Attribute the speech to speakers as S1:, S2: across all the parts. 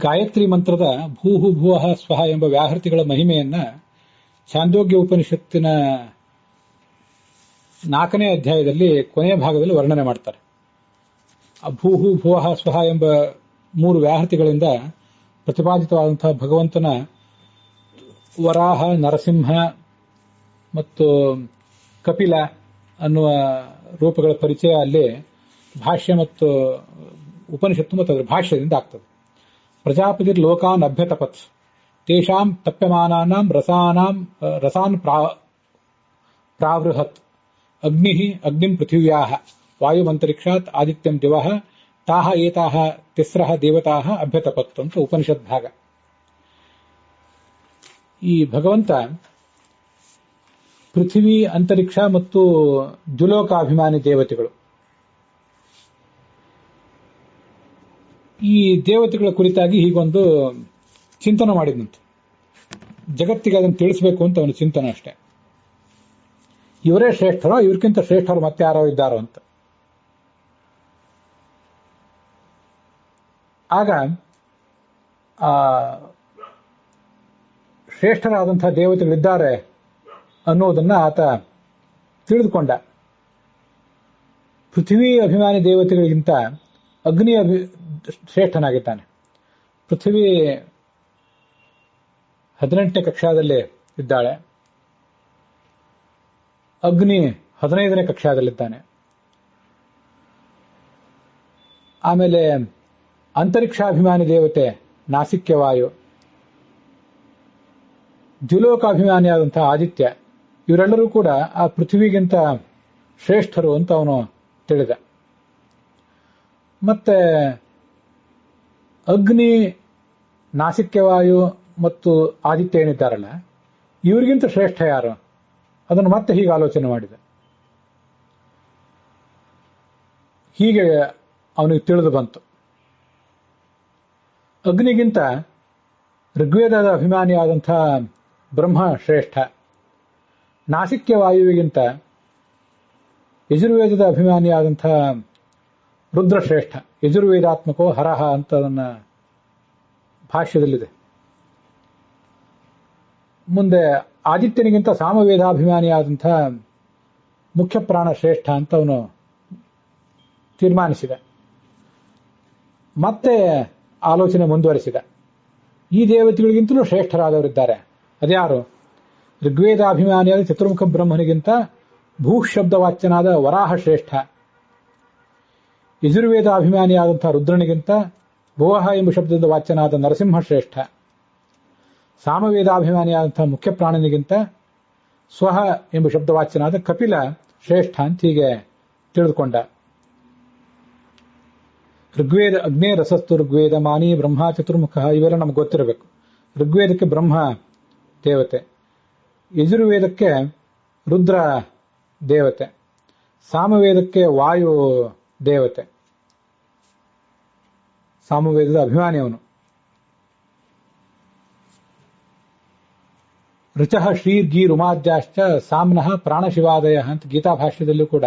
S1: ಗಾಯತ್ರಿ ಮಂತ್ರದ ಭೂಹು ಭುವಃ ಸ್ವಹ ಎಂಬ ವ್ಯಾಹೃತಿಗಳ ಮಹಿಮೆಯನ್ನ ಛಾಂದೋಗ್ಯ ಉಪನಿಷತ್ತಿನ 4ನೇ ಅಧ್ಯಾಯದಲ್ಲಿ ಕೊನೆಯ ಭಾಗದಲ್ಲಿ ವರ್ಣನೆ ಮಾಡ್ತಾರೆ. ಭೂಹು ಭುವಃ ಸ್ವಹ ಎಂಬ 3 ವ್ಯಾಹೃತಿಗಳಿಂದ ಪ್ರತಿಪಾದಿತವಾದಂತಹ ಭಗವಂತನ ವರಾಹ, ನರಸಿಂಹ ಮತ್ತು ಕಪಿಲ ಅನ್ನುವ ರೂಪಗಳ ಪರಿಚಯ ಅಲ್ಲಿ ಭಾಷ್ಯ ಮತ್ತು ಉಪನಿಷತ್ತು ಮತ್ತು ಅದರ ಭಾಷ್ಯದಿಂದ ಆಗ್ತದೆ. ಪ್ರಜಾಪತಿರ್ ಲೋಕಾನ್ ಅಭ್ಯತಪತ್ ತೇಷಾಂ ತಪ್ಯಮಾನಾನಾಂ ರಸಾನ್ ಪ್ರಾವೃಹತ್ ಅಗ್ನಿಂ ಪೃಥಿವ್ಯಾಃ ವಾಯುಮಂತರಿಕ್ಷಾತ್ ಆದಿತ್ಯಂ ದಿವಃ ತಾಹ ಏತಾಹ ತಿಸ್ರಃ ದೇವತಾಃ ಅಭ್ಯತಪತ್ ಅಂತ ಉಪನಿಷತ್ ಭಾಗ. ಈ ಭಗವಂತ ಪೃಥ್ವಿ, ಅಂತರಿಕ್ಷ ಮತ್ತು ದ್ಯುಲೋಕಾಭಿಮಾನಿ ದೇವತೆಗಳು, ಈ ದೇವತೆಗಳ ಕುರಿತಾಗಿ ಹೀಗೊಂದು ಚಿಂತನೆ ಮಾಡಿದಂತೆ. ಜಗತ್ತಿಗೆ ಅದನ್ನು ತಿಳಿಸಬೇಕು ಅಂತ ಅವನ ಚಿಂತನೆ ಅಷ್ಟೇ. ಇವರೇ ಶ್ರೇಷ್ಠರೋ, ಇವ್ರಿಗಿಂತ ಶ್ರೇಷ್ಠರು ಮತ್ತಾರೋ ಇದ್ದಾರೋ ಅಂತ. ಆಗ ಶ್ರೇಷ್ಠರಾದಂತಹ ದೇವತೆಗಳಿದ್ದಾರೆ ಅನ್ನೋದನ್ನ ಆತ ತಿಳಿದುಕೊಂಡ. ಪೃಥ್ವಿ ಅಭಿಮಾನಿ ದೇವತೆಗಳಿಗಿಂತ ಅಗ್ನಿ ಶ್ರೇಷ್ಠನಾಗಿದ್ದಾನೆ. ಪೃಥ್ವಿ 18ನೇ ಕಕ್ಷಾದಲ್ಲಿ ಇದ್ದಾಳೆ, ಅಗ್ನಿ 15ನೇ ಕಕ್ಷಾದಲ್ಲಿದ್ದಾನೆ. ಆಮೇಲೆ ಅಂತರಿಕ್ಷಾಭಿಮಾನಿ ದೇವತೆ ನಾಸಿಕ್ಯವಾಯು, ದ್ಯುಲೋಕಾಭಿಮಾನಿಯಾದಂತಹ ಆದಿತ್ಯ, ಇವರೆಲ್ಲರೂ ಕೂಡ ಆ ಪೃಥ್ವಿಗಿಂತ ಶ್ರೇಷ್ಠರು ಅಂತ ಅವನು ತಿಳಿದ. ಮತ್ತೆ ಅಗ್ನಿ, ನಾಸಿಕ್ಯವಾಯು ಮತ್ತು ಆದಿತ್ಯ ಏನಿದ್ದಾರಲ್ಲ, ಇವರಿಗಿಂತ ಶ್ರೇಷ್ಠ ಯಾರು? ಅದನ್ನು ಮತ್ತೆ ಹೀಗೆ ಆಲೋಚನೆ ಮಾಡಿದ. ಹೀಗೆ ಅವನಿಗೆ ತಿಳಿದು ಬಂತು, ಅಗ್ನಿಗಿಂತ ಋಗ್ವೇದದ ಅಭಿಮಾನಿಯಾದಂಥ ಬ್ರಹ್ಮ ಶ್ರೇಷ್ಠ, ನಾಸಿಕ್ಯವಾಯುವಿಗಿಂತ ಯಜುರ್ವೇದದ ಅಭಿಮಾನಿಯಾದಂಥ ರುದ್ರ ಶ್ರೇಷ್ಠ. ಯಜುರ್ವೇದಾತ್ಮಕೋ ಹರಹ ಅಂತ ಅದನ್ನ ಭಾಷ್ಯದಲ್ಲಿದೆ. ಮುಂದೆ ಆದಿತ್ಯನಿಗಿಂತ ಸಾಮವೇದಾಭಿಮಾನಿಯಾದಂಥ ಮುಖ್ಯ ಪ್ರಾಣ ಶ್ರೇಷ್ಠ ಅಂತ ಅವನು ತೀರ್ಮಾನಿಸಿದ. ಮತ್ತೆ ಆಲೋಚನೆ ಮುಂದುವರಿಸಿದ. ಈ ದೇವತೆಗಳಿಗಿಂತಲೂ ಶ್ರೇಷ್ಠರಾದವರಿದ್ದಾರೆ. ಅದ್ಯಾರು? ಋಗ್ವೇದಾಭಿಮಾನಿಯಾದ ಚತುರ್ಮುಖ ಬ್ರಹ್ಮನಿಗಿಂತ ಭೂಶಬ್ದವಾಚ್ಯನಾದ ವರಾಹ ಶ್ರೇಷ್ಠ, ಯಜುರ್ವೇದಾಭಿಮಾನಿಯಾದಂತಹ ರುದ್ರನಿಗಿಂತ ಭುವಃ ಎಂಬ ಶಬ್ದದ ವಾಚ್ಯನಾದ ನರಸಿಂಹ ಶ್ರೇಷ್ಠ, ಸಾಮವೇದಾಭಿಮಾನಿಯಾದಂತಹ ಮುಖ್ಯ ಪ್ರಾಣನಿಗಿಂತ ಸ್ವಹ ಎಂಬ ಶಬ್ದವಾಚ್ಯನಾದ ಕಪಿಲ ಶ್ರೇಷ್ಠ ಅಂತ ಹೀಗೆ ತಿಳಿದುಕೊಂಡ. ಋಗ್ವೇದ ಅಗ್ನೇ ರಸಸ್ತು ಋಗ್ವೇದ ಮಾನಿ ಬ್ರಹ್ಮ ಚತುರ್ಮುಖ, ಇವೆಲ್ಲ ನಮ್ಗೆ ಗೊತ್ತಿರಬೇಕು. ಋಗ್ವೇದಕ್ಕೆ ಬ್ರಹ್ಮ ದೇವತೆ, ಯಜುರ್ವೇದಕ್ಕೆ ರುದ್ರ ದೇವತೆ, ಸಾಮವೇದಕ್ಕೆ ವಾಯು ದೇವತೆ, ಸಾಮವೇದದ ಅಭಿಮಾನಿ ಅವನು. ಋಚಃ ಶ್ರೀರ್ಗೀ ರುಮಾದ್ಯಾಶ್ಚ ಸಾಮ್ನಃ ಪ್ರಾಣಶಿವಾದಯ ಅಂತ ಗೀತಾ ಭಾಷ್ಯದಲ್ಲೂ ಕೂಡ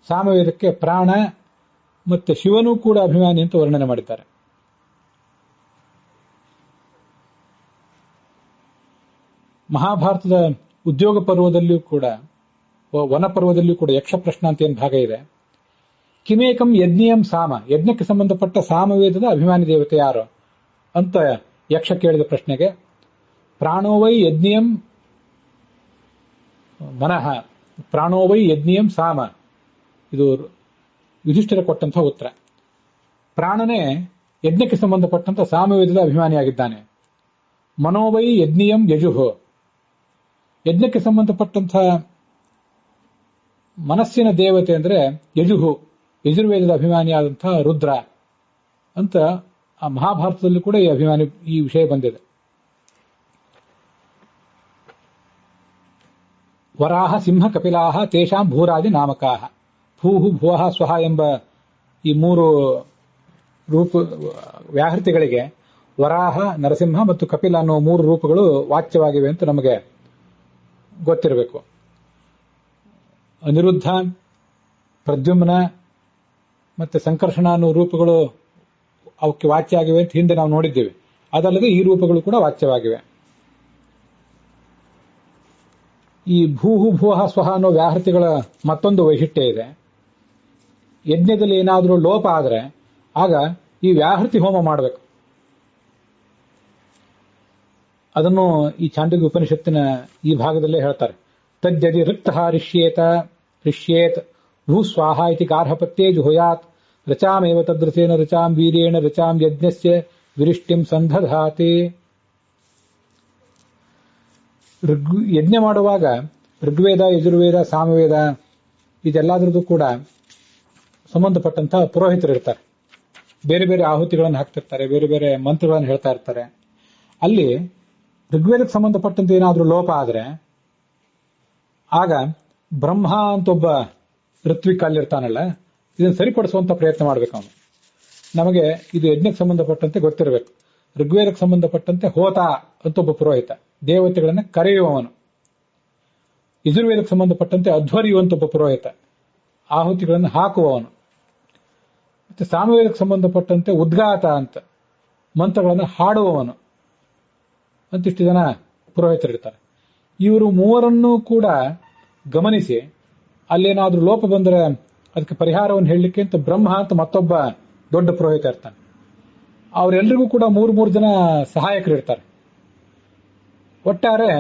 S1: ಸಾಮವೇದಕ್ಕೆ ಪ್ರಾಣ ಮತ್ತೆ ಶಿವನೂ ಕೂಡ ಅಭಿಮಾನಿ ಅಂತ ವರ್ಣನೆ ಮಾಡಿದ್ದಾರೆ. ಮಹಾಭಾರತದ ಉದ್ಯೋಗ ಪರ್ವದಲ್ಲಿಯೂ ಕೂಡ, ವನ ಪರ್ವದಲ್ಲಿಯೂ ಕೂಡ ಯಕ್ಷ ಪ್ರಶ್ನ ಅಂತ ಏನು ಭಾಗ ಇದೆ. ಕಿಮೇಕಂ ಯಜ್ಞೀಯಂ ಸಾಮ, ಯಜ್ಞಕ್ಕೆ ಸಂಬಂಧಪಟ್ಟ ಸಾಮವೇದದ ಅಭಿಮಾನಿ ದೇವತೆ ಯಾರು ಅಂತ ಯಕ್ಷ ಕೇಳಿದ ಪ್ರಶ್ನೆಗೆ ಪ್ರಾಣೋವೈ ಯಜ್ಞೀಯಂ ಮನಃ ಪ್ರಾಣೋವೈ ಯಜ್ಞೀಯಂ ಸಾಮ, ಇದು ಯುಧಿಷ್ಠಿರ ಕೊಟ್ಟಂತಹ ಉತ್ತರ. ಪ್ರಾಣನೇ ಯಜ್ಞಕ್ಕೆ ಸಂಬಂಧಪಟ್ಟಂತ ಸಾಮವೇದದ ಅಭಿಮಾನಿಯಾಗಿದ್ದಾನೆ. ಮನೋವೈ ಯಜ್ಞೀಯಂ ಯಜುಹು, ಯಜ್ಞಕ್ಕೆ ಸಂಬಂಧಪಟ್ಟಂಥ ಮನಸ್ಸಿನ ದೇವತೆ ಅಂದ್ರೆ ಯಜುಹು, ಯಜುರ್ವೇದದ ಅಭಿಮಾನಿಯಾದಂತಹ ರುದ್ರ ಅಂತ ಆ ಮಹಾಭಾರತದಲ್ಲೂ ಕೂಡ ಈ ವಿಷಯ ಬಂದಿದೆ. ವರಾಹ ಸಿಂಹ ಕಪಿಲಾಹ ತೇಷಾಂ ಭೂರಾಜ ನಾಮಕಾಹ, ಭೂಹು ಭುವಃ ಸ್ವಹ ಎಂಬ ಈ 3 ರೂಪ ವ್ಯಾಹೃತಿಗಳಿಗೆ ವರಾಹ, ನರಸಿಂಹ ಮತ್ತು ಕಪಿಲ ಅನ್ನೋ 3 ರೂಪಗಳು ವಾಚ್ಯವಾಗಿವೆ ಅಂತ ನಮಗೆ ಗೊತ್ತಿರಬೇಕು. ಅನಿರುದ್ಧ, ಪ್ರದ್ಯುಮ್ನ ಮತ್ತೆ ಸಂಕರ್ಷಣ ಅನ್ನೋ ರೂಪಗಳು ಅವಕ್ಕೆ ವಾಚ್ಯ ಆಗಿವೆ ಅಂತ ಹಿಂದೆ ನಾವು ನೋಡಿದ್ದೇವೆ. ಅದಲ್ಲದೆ ಈ ರೂಪಗಳು ಕೂಡ ವಾಚ್ಯವಾಗಿವೆ. ಈ ಭೂಹು ಭುವಃ ಸ್ವಹ ಅನ್ನೋ ವ್ಯಾಹೃತಿಗಳ ಮತ್ತೊಂದು ವೈಶಿಷ್ಟ್ಯ ಇದೆ. ಯಜ್ಞದಲ್ಲಿ ಏನಾದರೂ ಲೋಪ ಆದರೆ ಆಗ ಈ ವ್ಯಾಹೃತಿ ಹೋಮ ಮಾಡಬೇಕು. ಅದನ್ನು ಈ ಛಾಂದೋಗ್ಯ ಉಪನಿಷತ್ತಿನ ಈ ಭಾಗದಲ್ಲೇ ಹೇಳ್ತಾರೆ. ತದ್ಯದಿ ರಿಕ್ತಃ ರಿಷ್ಯೇತ್ ಭೂಸ್ವಾಹ ಇತಿ ಗಾರ್ಹಪತ್ಯೇ ಜುಹುಯಾತ್ ರಚಾಮೇವ ತದೃತೇನ ರಚಾಂ ವೀರ್ಯೇಣ ರಚಾಂ ಯಜ್ಞಸ್ಯ ವಿರಿಷ್ಟಿಂ ಸಂದಧಾತಿ. ಯಜ್ಞ ಮಾಡುವಾಗ ಋಗ್ವೇದ, ಯಜುರ್ವೇದ, ಸಾಮವೇದ ಇದೆಲ್ಲದರದ್ದು ಕೂಡ ಸಂಬಂಧಪಟ್ಟಂತಹ ಪುರೋಹಿತರು ಇರ್ತಾರೆ. ಬೇರೆ ಬೇರೆ ಆಹುತಿಗಳನ್ನು ಹಾಕ್ತಿರ್ತಾರೆ, ಬೇರೆ ಬೇರೆ ಮಂತ್ರಗಳನ್ನು ಹೇಳ್ತಾ ಇರ್ತಾರೆ. ಅಲ್ಲಿ ಋಗ್ವೇದಕ್ಕೆ ಸಂಬಂಧಪಟ್ಟಂತೆ ಏನಾದರೂ ಲೋಪ ಆದರೆ ಆಗ ಬ್ರಹ್ಮ ಅಂತ ಒಬ್ಬ ಋತ್ವಿಕ್ ಅಲ್ಲಿರ್ತಾನಲ್ಲ, ಇದನ್ನು ಸರಿಪಡಿಸುವಂತ ಪ್ರಯತ್ನ ಮಾಡಬೇಕು ಅವನು. ನಮಗೆ ಇದು ಯಜ್ಞಕ್ಕೆ ಸಂಬಂಧಪಟ್ಟಂತೆ ಗೊತ್ತಿರಬೇಕು. ಋಗ್ವೇದಕ್ಕೆ ಸಂಬಂಧಪಟ್ಟಂತೆ ಹೋತ ಅಂತ ಒಬ್ಬ ಪುರೋಹಿತ, ದೇವತೆಗಳನ್ನು ಕರೆಯುವವನು. ಯಜುರ್ವೇದಕ್ಕೆ ಸಂಬಂಧಪಟ್ಟಂತೆ ಅಧ್ವರ್ಯುವಂತ ಒಬ್ಬ ಪುರೋಹಿತ, ಆಹುತಿಗಳನ್ನು ಹಾಕುವವನು. ಮತ್ತೆ ಸಾಮವೇದಕ್ಕೆ ಸಂಬಂಧಪಟ್ಟಂತೆ ಉದ್ಗಾತ ಅಂತ ಮಂತ್ರಗಳನ್ನು ಹಾಡುವವನು ಅಂತಿಷ್ಟು ಜನ ಪುರೋಹಿತರಿರ್ತಾರೆ. ಇವರು ಮೂವರನ್ನೂ ಕೂಡ ಗಮನಿಸಿ ಅಲ್ಲೇನಾದ್ರೂ ಲೋಪ ಬಂದರೆ ಅದಕ್ಕೆ ಪರಿಹಾರವನ್ನು ಹೇಳಲಿಕ್ಕೆ ಅಂತ ಬ್ರಹ್ಮ ಅಂತ ಮತ್ತೊಬ್ಬ ದೊಡ್ಡ ಪುರೋಹಿತ ಇರ್ತಾನೆ. ಅವರೆಲ್ಲರಿಗೂ ಕೂಡ ಮೂರು ಜನ ಸಹಾಯಕರು ಇರ್ತಾರೆ. ಒಟ್ಟಾರೆ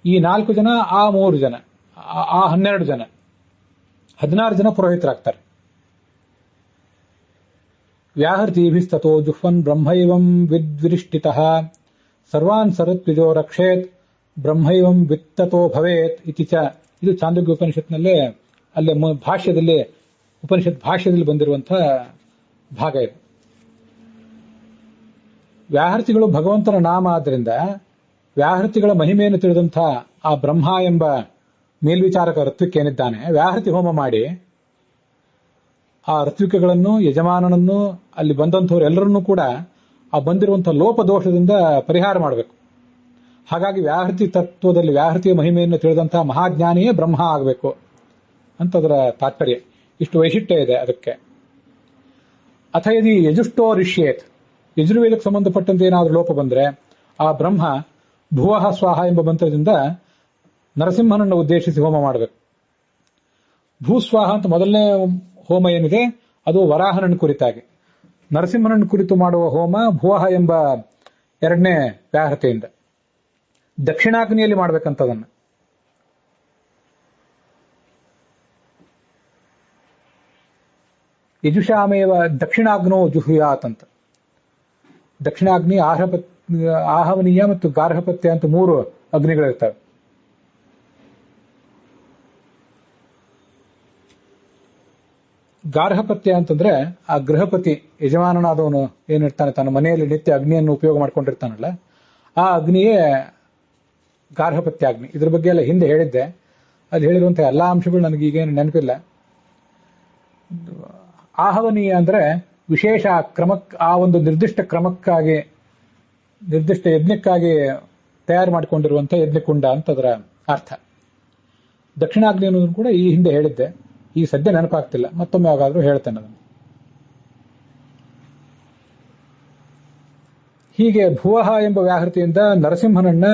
S1: ಈ 4 ಜನ, ಆ 3 ಜನ, ಆ 12 ಜನ, 16 ಜನ ಪುರೋಹಿತರಾಗ್ತಾರೆ. ವ್ಯಾಹೃತಿಭಿಸ್ತೋ ಜುಹ್ವನ್ ಬ್ರಹ್ಮೈವಂ ವಿದ್ವಿರಿಷ್ಟಿತಃ ಸರ್ವಾನ್ ಸರತ್ವಿಜೋ ರಕ್ಷೇತ್ ಬ್ರಹ್ಮೈವಂ ವಿತ್ತತೋ ಭವೇತ್ ಇತಿ ಚ. ಇದು ಛಾಂದೋಗ್ಯ ಉಪನಿಷತ್ನಲ್ಲೇ ಅಲ್ಲೇ ಭಾಷ್ಯದಲ್ಲಿ, ಉಪನಿಷತ್ ಭಾಷ್ಯದಲ್ಲಿ ಬಂದಿರುವಂತಹ ಭಾಗ ಇದು. ವ್ಯಾಹೃತಿಗಳು ಭಗವಂತನ ನಾಮ ಆದ್ದರಿಂದ ವ್ಯಾಹೃತಿಗಳ ಮಹಿಮೆಯನ್ನು ತಿಳಿದಂಥ ಆ ಬ್ರಹ್ಮ ಎಂಬ ಮೇಲ್ವಿಚಾರಕ ಋತ್ವಿಕ್ ಏನಿದ್ದಾನೆ, ವ್ಯಾಹೃತಿ ಹೋಮ ಮಾಡಿ ಆ ಋತ್ವಿಕಗಳನ್ನು, ಯಜಮಾನನನ್ನು, ಅಲ್ಲಿ ಬಂದಂಥವ್ರು ಎಲ್ಲರನ್ನೂ ಕೂಡ ಆ ಬಂದಿರುವಂತಹ ಲೋಪದೋಷದಿಂದ ಪರಿಹಾರ ಮಾಡಬೇಕು. ಹಾಗಾಗಿ ವ್ಯಾಹೃತಿ ತತ್ವದಲ್ಲಿ ವ್ಯಾಹೃತಿಯ ಮಹಿಮೆಯನ್ನು ತಿಳಿದಂತಹ ಮಹಾಜ್ಞಾನಿಯೇ ಬ್ರಹ್ಮ ಆಗಬೇಕು ಅಂತ ಅದರ ತಾತ್ಪರ್ಯ. ಇಷ್ಟು ವೈಶಿಷ್ಟ್ಯ ಇದೆ ಅದಕ್ಕೆ. ಅಥ ಯದಿ ಯಜುಷ್ಟೋ ರಿಷ್ಯೇತ್, ಯಜುರ್ವೇದಕ್ಕೆ ಸಂಬಂಧಪಟ್ಟಂತೆ ಏನಾದರೂ ಲೋಪ ಬಂದರೆ ಆ ಬ್ರಹ್ಮ ಭುವಃ ಸ್ವಾಹ ಎಂಬ ಮಂತ್ರದಿಂದ ನರಸಿಂಹನನ್ನು ಉದ್ದೇಶಿಸಿ ಹೋಮ ಮಾಡಬೇಕು. ಭೂಸ್ವಾಹ ಅಂತ ಮೊದಲನೇ ಹೋಮ ಏನಿದೆ ಅದು ವರಾಹನನ್ನು ಕುರಿತಾಗಿ, ನರಸಿಂಹನನ್ನು ಕುರಿತು ಮಾಡುವ ಹೋಮ ಭುವಃ ಎಂಬ ಎರಡನೇ ವ್ಯಾಹೃತಿಯಿಂದ ದಕ್ಷಿಣಾಗ್ನಿಯಲ್ಲಿ ಮಾಡಬೇಕಂತದನ್ನು. ಯಜುಷಾಮೇವ ದಕ್ಷಿಣಾಗ್ನೋ ಜುಹುಯಾತ್ ಅಂತ. ದಕ್ಷಿಣಾಗ್ನಿ, ಆಹವನೀಯ ಮತ್ತು ಗಾರ್ಹಪತ್ಯ ಅಂತ 3 ಅಗ್ನಿಗಳಿರ್ತವೆ. ಗಾರ್ಹಪತ್ಯ ಅಂತಂದ್ರೆ ಆ ಗೃಹಪತಿ, ಯಜಮಾನನಾದವನು ಏನಿರ್ತಾನೆ ತನ್ನ ಮನೆಯಲ್ಲಿ ನಿತ್ಯ ಅಗ್ನಿಯನ್ನು ಉಪಯೋಗ ಮಾಡ್ಕೊಂಡಿರ್ತಾನಲ್ಲ, ಆ ಅಗ್ನಿಯೇ ಗಾರ್ಹಪತ್ಯ ಅಗ್ನಿ. ಇದ್ರ ಬಗ್ಗೆ ಎಲ್ಲ ಹಿಂದೆ ಹೇಳಿದ್ದೆ. ಅಲ್ಲಿ ಹೇಳಿರುವಂತಹ ಎಲ್ಲಾ ಅಂಶಗಳು ನನಗೆ ಈಗೇನು ನೆನಪಿಲ್ಲ. ಆಹವನೀಯ ಅಂದ್ರೆ ವಿಶೇಷ ಆ ಒಂದು ನಿರ್ದಿಷ್ಟ ಕ್ರಮಕ್ಕಾಗಿ, ನಿರ್ದಿಷ್ಟ ಯಜ್ಞಕ್ಕಾಗಿ ತಯಾರು ಮಾಡಿಕೊಂಡಿರುವಂಥ ಯಜ್ಞಕುಂಡ ಅಂತ ಅದರ ಅರ್ಥ. ದಕ್ಷಿಣಾಗ್ನಿ ಅನ್ನೋದನ್ನು ಕೂಡ ಈ ಹಿಂದೆ ಹೇಳಿದ್ದೆ, ಈ ಸದ್ಯ ನೆನಪಾಗ್ತಿಲ್ಲ, ಮತ್ತೊಮ್ಮೆ ಯಾವಾಗಾದ್ರೂ ಹೇಳ್ತೇನೆ ಅದನ್ನು. ಹೀಗೆ ಭುವಃ ಎಂಬ ವ್ಯಾಹೃತಿಯಿಂದ ನರಸಿಂಹನನ್ನ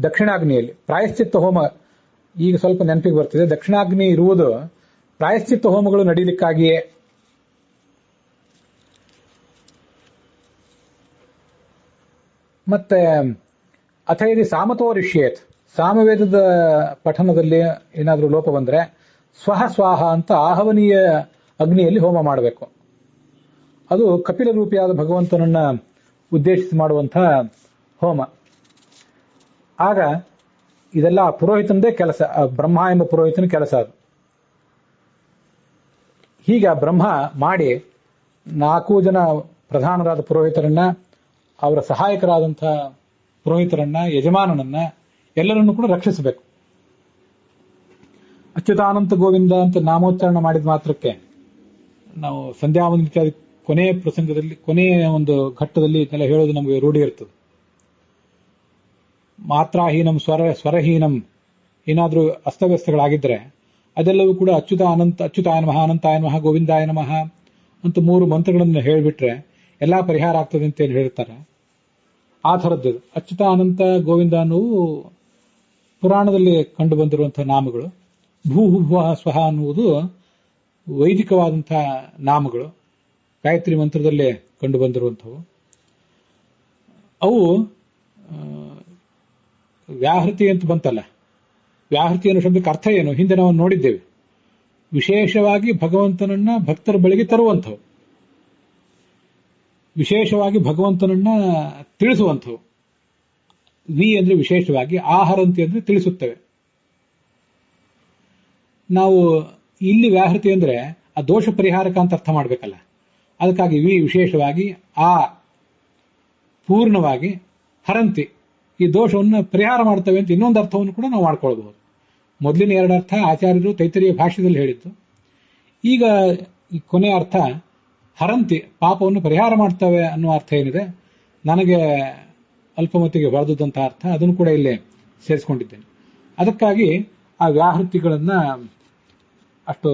S1: ದಕ್ಷಿಣಾಗ್ನಿಯಲ್ಲಿ ಪ್ರಾಯಶ್ಚಿತ್ತ ಹೋಮ, ಈಗ ಸ್ವಲ್ಪ ನೆನಪಿಗೆ ಬರ್ತಿದೆ, ದಕ್ಷಿಣಾಗ್ನಿ ಇರುವುದು ಪ್ರಾಯಶ್ಚಿತ್ತ ಹೋಮಗಳು ನಡೀಲಿಕ್ಕಾಗಿಯೇ. ಮತ್ತೆ ಅಥ ಯದಿ ಸಾಮತೋ ರಿಷ್ಯೇತ್, ಸಾಮವೇದದ ಪಠನದಲ್ಲಿ ಏನಾದರೂ ಲೋಪ ಬಂದರೆ ಸ್ವಹ ಸ್ವಾಹ ಅಂತ ಆಹವನೀಯ ಅಗ್ನಿಯಲ್ಲಿ ಹೋಮ ಮಾಡಬೇಕು. ಅದು ಕಪಿಲ ರೂಪಿಯಾದ ಭಗವಂತನನ್ನ ಉದ್ದೇಶಿಸಿ ಮಾಡುವಂತಹ ಹೋಮ. ಆಗ ಇದೆಲ್ಲ ಪುರೋಹಿತನದೇ ಕೆಲಸ, ಬ್ರಹ್ಮ ಎಂಬ ಪುರೋಹಿತನ ಕೆಲಸ ಅದು. ಹೀಗೆ ಬ್ರಹ್ಮ ಮಾಡಿ 4 ಜನ ಪ್ರಧಾನರಾದ ಪುರೋಹಿತರನ್ನ, ಅವರ ಸಹಾಯಕರಾದಂತಹ ಪುರೋಹಿತರನ್ನ, ಯಜಮಾನನನ್ನ ಎಲ್ಲರನ್ನೂ ಕೂಡ ರಕ್ಷಿಸಬೇಕು. ಅಚ್ಯುತಾನಂತ ಗೋವಿಂದ ಅಂತ ನಾಮೋಚ್ಚಾರಣ ಮಾಡಿದ ಮಾತ್ರಕ್ಕೆ ನಾವು ಸಂಧ್ಯಾವಂದನೆ ಕೊನೆಯ ಪ್ರಸಂಗದಲ್ಲಿ, ಕೊನೆಯ ಒಂದು ಘಟ್ಟದಲ್ಲಿ ಇದನ್ನೆಲ್ಲ ಹೇಳೋದು ನಮಗೆ ರೂಢಿ ಇರ್ತದೆ. ಮಾತ್ರಾಹೀನಂ, ಸ್ವರಹೀನಂ ಏನಾದರೂ ಅಸ್ತವ್ಯಸ್ತಗಳಾಗಿದ್ದರೆ ಅದೆಲ್ಲವೂ ಕೂಡ ಅಚ್ಯುತಾಯ ನಮಃ, ಅನಂತಾಯ ನಮಃ, ಗೋವಿಂದಾಯ ನಮಃ ಅಂತ 3 ಮಂತ್ರಗಳನ್ನು ಹೇಳಿಬಿಟ್ರೆ ಎಲ್ಲಾ ಪರಿಹಾರ ಆಗ್ತದೆ ಅಂತ ಏನು ಹೇಳ್ತಾರೆ. ಆ ಥರದ್ದು ಅಚ್ಯುತ ಅನಂತ ಗೋವಿಂದ ಅನ್ನುವು ಪುರಾಣದಲ್ಲಿ ಕಂಡು ಬಂದಿರುವಂತಹ ನಾಮಗಳು. ಭೂಹು ಭುವಃ ಸ್ವಹ ಅನ್ನುವುದು ವೈದಿಕವಾದಂತಹ ನಾಮಗಳು, ಗಾಯತ್ರಿ ಮಂತ್ರದಲ್ಲೇ ಕಂಡು ಬಂದಿರುವಂಥವು. ಅವು ವ್ಯಾಹೃತಿ ಅಂತ ಬಂತಲ್ಲ, ವ್ಯಾಹೃತಿ ಅನ್ನೋ ಶಬ್ದಕ್ಕೆ ಅರ್ಥ ಏನು ಹಿಂದೆ ನಾವು ನೋಡಿದ್ದೇವೆ. ವಿಶೇಷವಾಗಿ ಭಗವಂತನನ್ನ ಭಕ್ತರ ಬಳಿಗೆ ತರುವಂಥವು, ವಿಶೇಷವಾಗಿ ಭಗವಂತನನ್ನ ತಿಳಿಸುವಂಥವು. ವಿ ಅಂದ್ರೆ ವಿಶೇಷವಾಗಿ, ಆಹರಂತಿ ಅಂದ್ರೆ ತಿಳಿಸುತ್ತವೆ. ನಾವು ಇಲ್ಲಿ ವ್ಯಾಹೃತಿ ಅಂದ್ರೆ ಆ ದೋಷ ಪರಿಹಾರಕ ಅಂತ ಅರ್ಥ ಮಾಡಬೇಕಲ್ಲ, ಅದಕ್ಕಾಗಿ ವಿ ವಿಶೇಷವಾಗಿ, ಆ ಪೂರ್ಣವಾಗಿ, ಹರಂತಿ ಈ ದೋಷವನ್ನು ಪರಿಹಾರ ಮಾಡ್ತವೆ ಅಂತ ಇನ್ನೊಂದು ಅರ್ಥವನ್ನು ಕೂಡ ನಾವು ಮಾಡ್ಕೊಳ್ಬಹುದು. ಮೊದಲಿನ ಎರಡು ಅರ್ಥ ಆಚಾರ್ಯರು ತೈತರಿಯ ಭಾಷ್ಯದಲ್ಲಿ ಹೇಳಿದ್ದು. ಈಗ ಈ ಕೊನೆಯ ಅರ್ಥ ಹರಂತಿ, ಪಾಪವನ್ನು ಪರಿಹಾರ ಮಾಡ್ತವೆ ಅನ್ನುವ ಅರ್ಥ ಏನಿದೆ, ನನಗೆ ಅಲ್ಪಮತಿಗೆ ಹೊರದಂತಹ ಅರ್ಥ, ಅದನ್ನು ಕೂಡ ಇಲ್ಲೇ ಸೇರಿಸಿಕೊಂಡಿದ್ದೇನೆ. ಅದಕ್ಕಾಗಿ ಆ ವ್ಯಾಹೃತಿಗಳನ್ನ ಅಷ್ಟು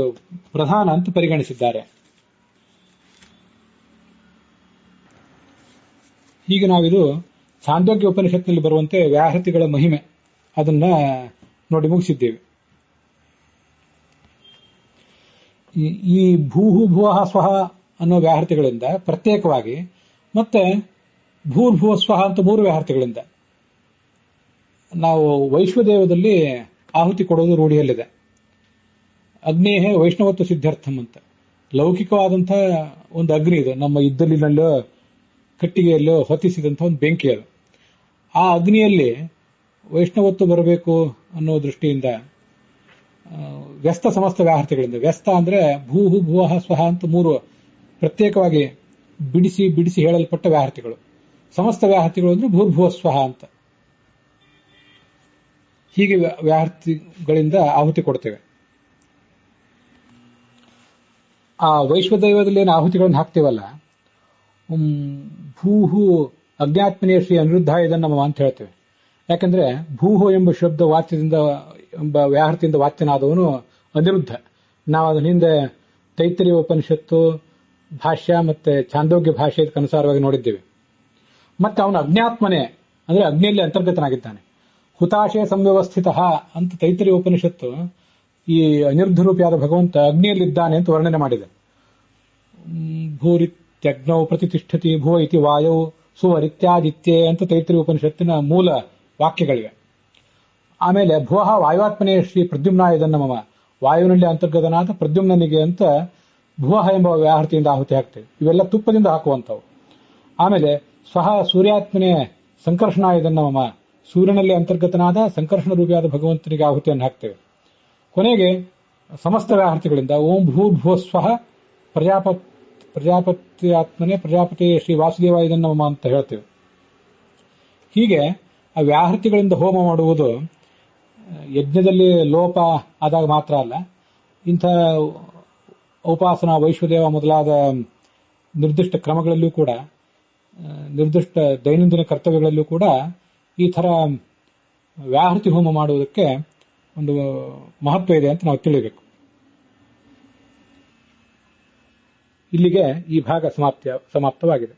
S1: ಪ್ರಧಾನ ಅಂತ ಪರಿಗಣಿಸಿದ್ದಾರೆ. ಹೀಗೆ ನಾವಿದು ಛಾಂದೋಗ್ಯ ಉಪನಿಷತ್ನಲ್ಲಿ ಬರುವಂತೆ ವ್ಯಾಹೃತಿಗಳ ಮಹಿಮೆ ಅದನ್ನ ನೋಡಿ ಮುಗಿಸಿದ್ದೇವೆ. ಈ ಭೂಹು ಭುವಃ ಸ್ವಹ ಅನ್ನೋ ವ್ಯಾಹೃತಿಗಳಿಂದ ಪ್ರತ್ಯೇಕವಾಗಿ ಮತ್ತೆ ಭೂರ್ಭುವ ಸ್ವಹ ಅಂತ 3 ವ್ಯಾಹೃತಿಗಳಿಂದ ನಾವು ವೈಶ್ವದೇವದಲ್ಲಿ ಆಹುತಿ ಕೊಡೋದು ರೂಢಿಯಲ್ಲಿದೆ. ಅಗ್ನೇಹೇ ವೈಷ್ಣವತ್ವ ಸಿದ್ಧಾರ್ಥಂ ಅಂತ ಲೌಕಿಕವಾದಂತಹ ಒಂದು ಅಗ್ನಿ ಇದೆ, ನಮ್ಮ ಇದ್ದಲಿನಲ್ಲೋ ಕಟ್ಟಿಗೆಯಲ್ಲೋ ಹೊತ್ತಿಸಿದಂಥ ಒಂದು ಬೆಂಕಿ ಅದು. ಆ ಅಗ್ನಿಯಲ್ಲಿ ವೈಷ್ಣವತ್ವ ಬರಬೇಕು ಅನ್ನೋ ದೃಷ್ಟಿಯಿಂದ ವ್ಯಸ್ತ ಸಮಸ್ತ ವ್ಯಾಹೃತಿಗಳಿಂದ, ವ್ಯಸ್ತ ಅಂದ್ರೆ ಭೂಹು ಭುವಃ ಸ್ವಹ ಅಂತ 3 ಪ್ರತ್ಯೇಕವಾಗಿ ಬಿಡಿಸಿ ಬಿಡಿಸಿ ಹೇಳಲ್ಪಟ್ಟ ವ್ಯಾಹೃತಿಗಳು. ಸಮಸ್ತ ವ್ಯಾಹೃತಿಗಳು ಅಂದ್ರೆ ಭೂರ್ಭುವ ಸ್ವಹ ಅಂತ. ಹೀಗೆ ವ್ಯಾಹೃತಿಗಳಿಂದ ಆಹುತಿ ಕೊಡ್ತೇವೆ. ಆ ವೈಶ್ವದೈವದಲ್ಲಿ ಏನು ಆಹುತಿಗಳನ್ನು ಹಾಕ್ತೇವಲ್ಲ, ಭೂಹು ಅಜ್ಞಾತ್ಮನೆಯ ಶ್ರೀ ಅನಿರುದ್ಧಾಯ ಇದನ್ನು ಅಂತ ಹೇಳ್ತೇವೆ. ಯಾಕಂದ್ರೆ ಭೂಹು ಎಂಬ ಶಬ್ದ ವಾಚ್ಯದಿಂದ ಎಂಬ ವ್ಯಾಹೃತಿಯಿಂದ ವಾಚ್ಯನಾದವನು ಅನಿರುದ್ಧ. ನಾವು ಅದನ್ನ ಹಿಂದೆ ತೈತರಿಯ ಉಪನಿಷತ್ತು ಭಾಷ್ಯ ಮತ್ತೆ ಛಾಂದೋಗ್ಯ ಭಾಷ್ಯಕ್ಕೆ ಅನುಸಾರವಾಗಿ ನೋಡಿದ್ದೇವೆ. ಮತ್ತೆ ಅವನು ಅಜ್ಞಾತ್ಮನೆ ಅಂದ್ರೆ ಅಗ್ನಿಯಲ್ಲಿ ಅಂತರ್ಗತನಾಗಿದ್ದಾನೆ. ಹುತಾಶಯ ಸಂವ್ಯವಸ್ಥಿತ ಅಂತ ತೈತರಿಯ ಉಪನಿಷತ್ತು ಈ ಅನಿರುದ್ಧ ರೂಪಿಯಾದ ಭಗವಂತ ಅಗ್ನಿಯಲ್ಲಿದ್ದಾನೆ ಅಂತ ವರ್ಣನೆ ಮಾಡಿದೆ. ಭೂರಿತ್ಯಗ್ನೌ ಪ್ರತಿಷ್ಠತಿ ಭುವ ಇತಿ ವಾಯೌ ಸುವರಿತ್ಯಾದಿತ್ಯೆ ಅಂತ ತೈತರಿಯ ಉಪನಿಷತ್ತಿನ ಮೂಲ ವಾಕ್ಯಗಳಿವೆ. ಆಮೇಲೆ ಭುವಃ ವಾಯುವಾತ್ಮನೇ ಶ್ರೀ ಪ್ರದ್ಯುಮ್ನಾಯದನ್ನ ಮಮ, ವಾಯುವಿನಲ್ಲಿ ಅಂತರ್ಗತನಾದ ಪ್ರದ್ಯುಮ್ನನಿಗೆ ಅಂತ ಭುವಃ ಎಂಬ ವ್ಯಾಹೃತಿಯಿಂದ ಆಹುತಿ ಹಾಕ್ತೇವೆ. ಇವೆಲ್ಲ ತುಪ್ಪದಿಂದ ಹಾಕುವಂಥವು. ಆಮೇಲೆ ಸ್ವಹ ಸೂರ್ಯಾತ್ಮನೇ ಸಂಕರ್ಷಣಾಯದನ್ನ ಮಮ, ಸೂರ್ಯನಲ್ಲಿ ಅಂತರ್ಗತನಾದ ಸಂಕರ್ಷಣ ರೂಪಿಯಾದ ಭಗವಂತನಿಗೆ ಆಹುತಿಯನ್ನು ಹಾಕ್ತೇವೆ. ಕೊನೆಗೆ ಸಮಸ್ತ ವ್ಯಾಹೃತಿಗಳಿಂದ ಓಂ ಭೂರ್ಭುವ ಸ್ವಹ ಪ್ರಜಾಪತ್ಯಾತ್ಮನೇ ಪ್ರಜಾಪತಿ ಶ್ರೀ ವಾಸುದೇವಾಯದನ್ನ ಮಮ ಅಂತ ಹೇಳ್ತೇವೆ. ಹೀಗೆ ಆ ವ್ಯಾಹೃತಿಗಳಿಂದ ಹೋಮ ಮಾಡುವುದು ಯಜ್ಞದಲ್ಲಿ ಲೋಪ ಆದಾಗ ಮಾತ್ರ ಅಲ್ಲ, ಇಂಥ ಉಪಾಸನಾ ವೈಶ್ವದೇವ ಮೊದಲಾದ ನಿರ್ದಿಷ್ಟ ಕ್ರಮಗಳಲ್ಲೂ ಕೂಡ, ನಿರ್ದಿಷ್ಟ ದೈನಂದಿನ ಕರ್ತವ್ಯಗಳಲ್ಲೂ ಕೂಡ ಈ ಥರ ವ್ಯಾಹೃತಿ ಹೋಮ ಮಾಡುವುದಕ್ಕೆ ಒಂದು ಮಹತ್ವ ಇದೆ ಅಂತ ನಾವು ತಿಳಿಯಬೇಕು. ಇಲ್ಲಿಗೆ ಈ ಭಾಗ ಸಮಾಪ್ತವಾಗಿದೆ.